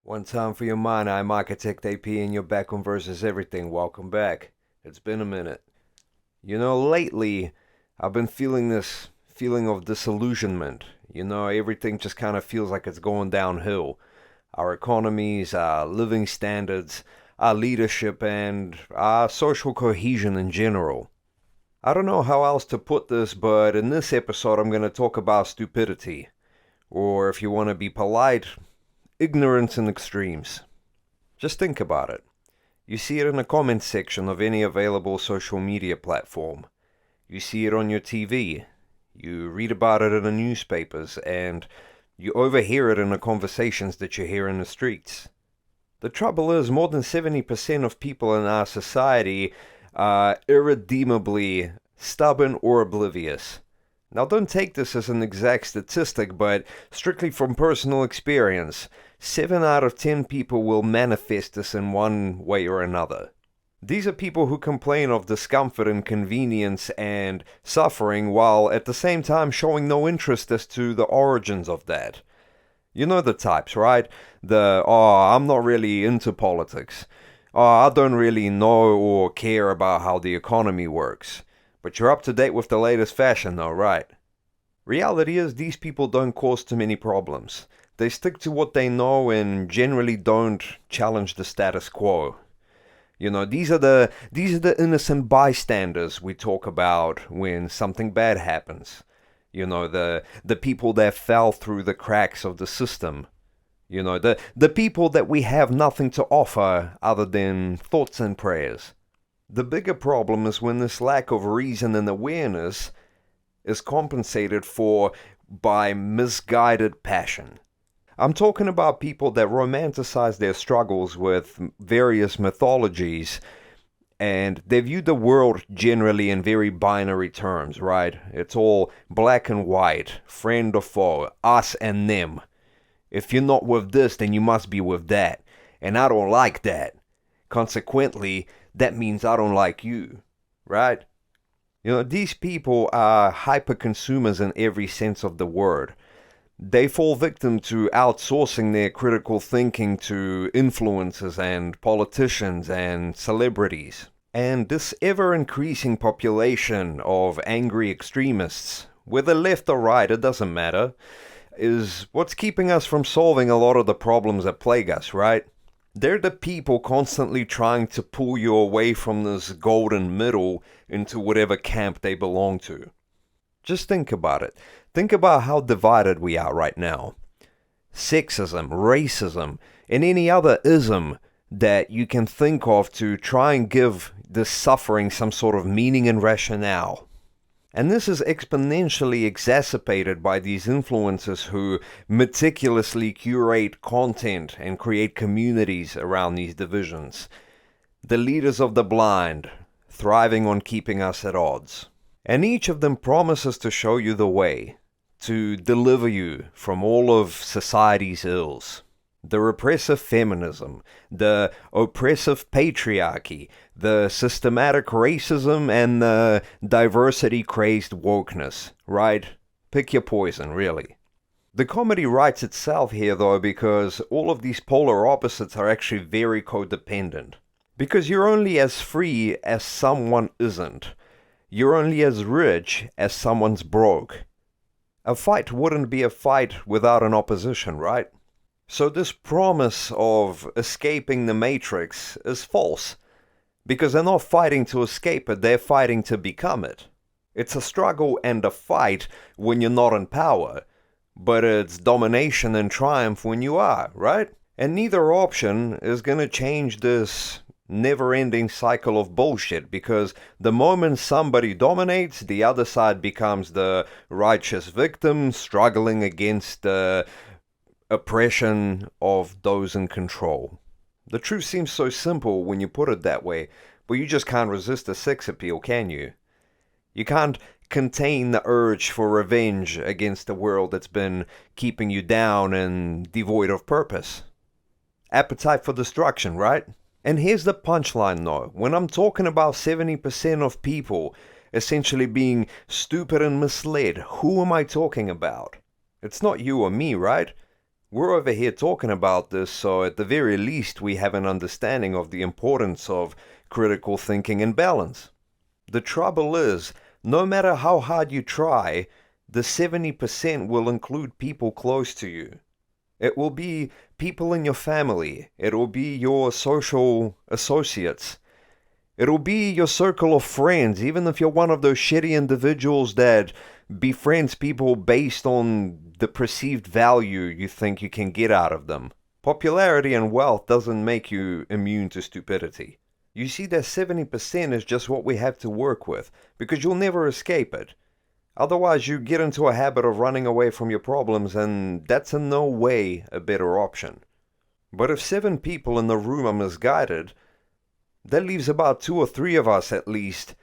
One time for your mind, I'm Architect AP and you're back on Versus Everything. Welcome back. It's been a minute. Lately, I've been feeling this feeling of disillusionment. Everything just kind of feels like it's going downhill. Our economies, our living standards, our leadership, and our social cohesion in general. I don't know how else to put this, but in this episode, I'm going to talk about stupidity. Or if you want to be polite, ignorance in extremes. Just think about it. You see it in the comments section of any available social media platform. You see it on your TV. You read about it in the newspapers, and you overhear it in the conversations that you hear in the streets. The trouble is, more than 70% of people in our society are irredeemably stubborn or oblivious. Now, don't take this as an exact statistic, but strictly from personal experience, 7 out of 10 people will manifest this in one way or another. These are people who complain of discomfort, inconvenience, and suffering while at the same time showing no interest as to the origins of that. You know the types, right? I'm not really into politics. I don't really know or care about how the economy works. But you're up to date with the latest fashion though, right? Reality is these people don't cause too many problems. They stick to what they know and generally don't challenge the status quo. These are the innocent bystanders we talk about when something bad happens. The people that fell through the cracks of the system. The people that we have nothing to offer other than thoughts and prayers. The bigger problem is when this lack of reason and awareness is compensated for by misguided passion. I'm talking about people that romanticize their struggles with various mythologies, and they view the world generally in very binary terms, right? It's all black and white, friend or foe, us and them. If you're not with this, then you must be with that, and I don't like that. Consequently, that means I don't like you, right? These people are hyper consumers in every sense of the word. They fall victim to outsourcing their critical thinking to influencers and politicians and celebrities. And this ever-increasing population of angry extremists, whether left or right, it doesn't matter, is what's keeping us from solving a lot of the problems that plague us, right? They're the people constantly trying to pull you away from this golden middle into whatever camp they belong to. Just think about it. Think about how divided we are right now. Sexism, racism, and any other ism that you can think of to try and give this suffering some sort of meaning and rationale. And this is exponentially exacerbated by these influencers who meticulously curate content and create communities around these divisions. The leaders of the blind, thriving on keeping us at odds. And each of them promises to show you the way, to deliver you from all of society's ills. The repressive feminism, the oppressive patriarchy, the systematic racism, and the diversity-crazed wokeness, right? Pick your poison, really. The comedy writes itself here, though, because all of these polar opposites are actually very codependent. Because you're only as free as someone isn't. You're only as rich as someone's broke. A fight wouldn't be a fight without an opposition, right? So this promise of escaping the matrix is false, because they're not fighting to escape it, they're fighting to become it. It's a struggle and a fight when you're not in power, but it's domination and triumph when you are, right? And neither option is going to change this never-ending cycle of bullshit, because the moment somebody dominates, the other side becomes the righteous victim struggling against the oppression of those in control. The truth seems so simple when you put it that way, but you just can't resist the sex appeal, can you? You can't contain the urge for revenge against a world that's been keeping you down and devoid of purpose. Appetite for destruction, right? And here's the punchline though. When I'm talking about 70% of people essentially being stupid and misled, who am I talking about? It's not you or me, right? We're over here talking about this, so at the very least we have an understanding of the importance of critical thinking and balance. The trouble is, no matter how hard you try, the 70% will include people close to you. It will be people in your family. It will be your social associates. It'll be your circle of friends, even if you're one of those shitty individuals that befriends people based on the perceived value you think you can get out of them. Popularity and wealth doesn't make you immune to stupidity. You see, that 70% is just what we have to work with, because you'll never escape it. Otherwise, you get into a habit of running away from your problems, and that's in no way a better option. But if 7 people in the room are misguided, that leaves about 2 or 3 of us at least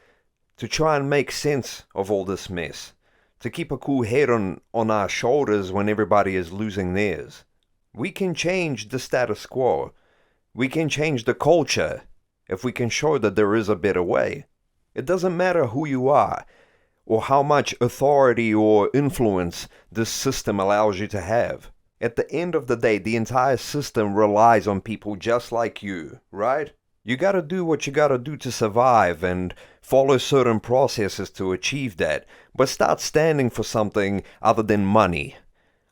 to try and make sense of all this mess, to keep a cool head on our shoulders when everybody is losing theirs. We can change the status quo. We can change the culture if we can show that there is a better way. It doesn't matter who you are or how much authority or influence this system allows you to have. At the end of the day, the entire system relies on people just like you, right? You gotta do what you gotta do to survive and follow certain processes to achieve that, but start standing for something other than money,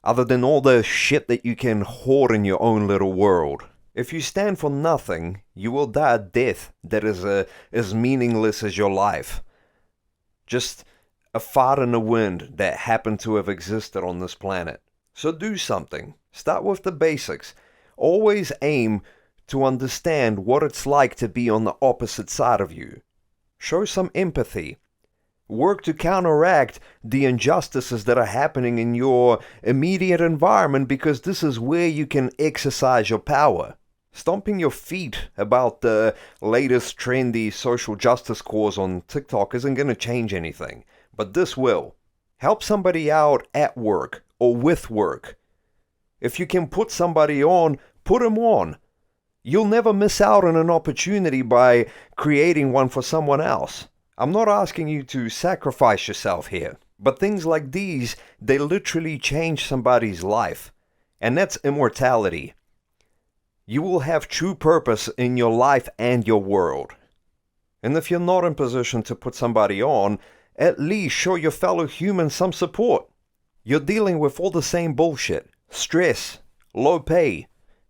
other than all the shit that you can hoard in your own little world. If you stand for nothing, you will die a death that is as meaningless as your life. Just a fart in the wind that happened to have existed on this planet. So do something. Start with the basics. Always aim to understand what it's like to be on the opposite side of you. Show some empathy. Work to counteract the injustices that are happening in your immediate environment, because this is where you can exercise your power. Stomping your feet about the latest trendy social justice cause on TikTok isn't going to change anything, but this will. Help somebody out at work or with work. If you can put somebody on, put them on. You'll never miss out on an opportunity by creating one for someone else. I'm not asking you to sacrifice yourself here, but things like these, they literally change somebody's life. And that's immortality. You will have true purpose in your life and your world. And if you're not in position to put somebody on, at least show your fellow humans some support. You're dealing with all the same bullshit. Stress, low pay,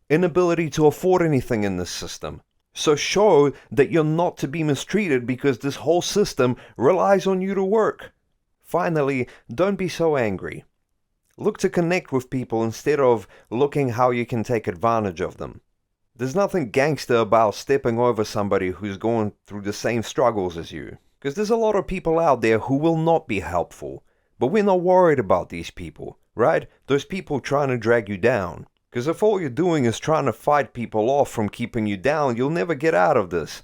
inability to afford anything in this system. So show that you're not to be mistreated, because this whole system relies on you to work. Finally, don't be so angry. Look to connect with people instead of looking how you can take advantage of them. There's nothing gangster about stepping over somebody who's going through the same struggles as you. Because there's a lot of people out there who will not be helpful. But we're not worried about these people, right? Those people trying to drag you down. Because if all you're doing is trying to fight people off from keeping you down, you'll never get out of this.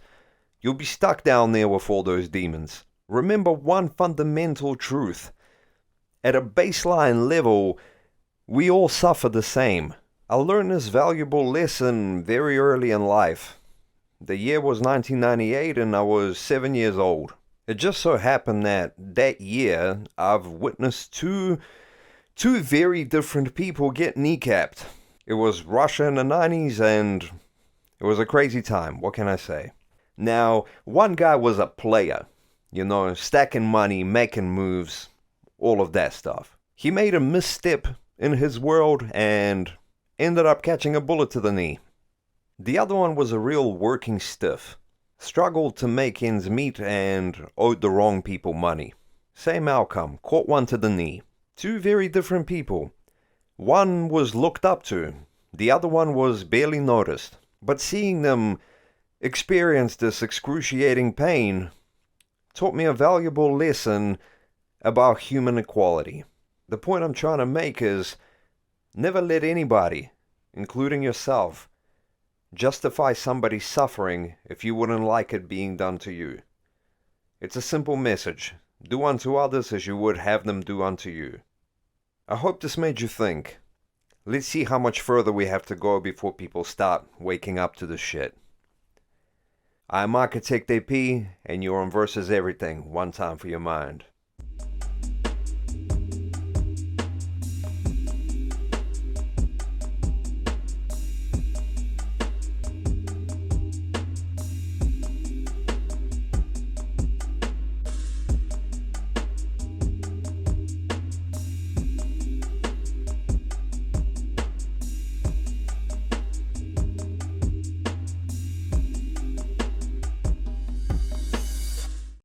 You'll be stuck down there with all those demons. Remember one fundamental truth. At a baseline level, we all suffer the same. I learned this valuable lesson very early in life. The year was 1998 and I was 7 years old. It just so happened that year I've witnessed two very different people get kneecapped. It was Russia in the 90s, and it was a crazy time. What can I say? Now, one guy was a player. You know, stacking money, making moves, all of that stuff. He made a misstep in his world and ended up catching a bullet to the knee. The other one was a real working stiff. Struggled to make ends meet and owed the wrong people money. Same outcome, caught one to the knee. 2 very different people. One was looked up to, the other one was barely noticed. But seeing them experience this excruciating pain taught me a valuable lesson about human equality. The point I'm trying to make is, never let anybody, including yourself, justify somebody's suffering if you wouldn't like it being done to you. It's a simple message. Do unto others as you would have them do unto you. I hope this made you think. Let's see how much further we have to go before people start waking up to this shit. I'm Architect AP, and you're on Versus Everything, one time for your mind.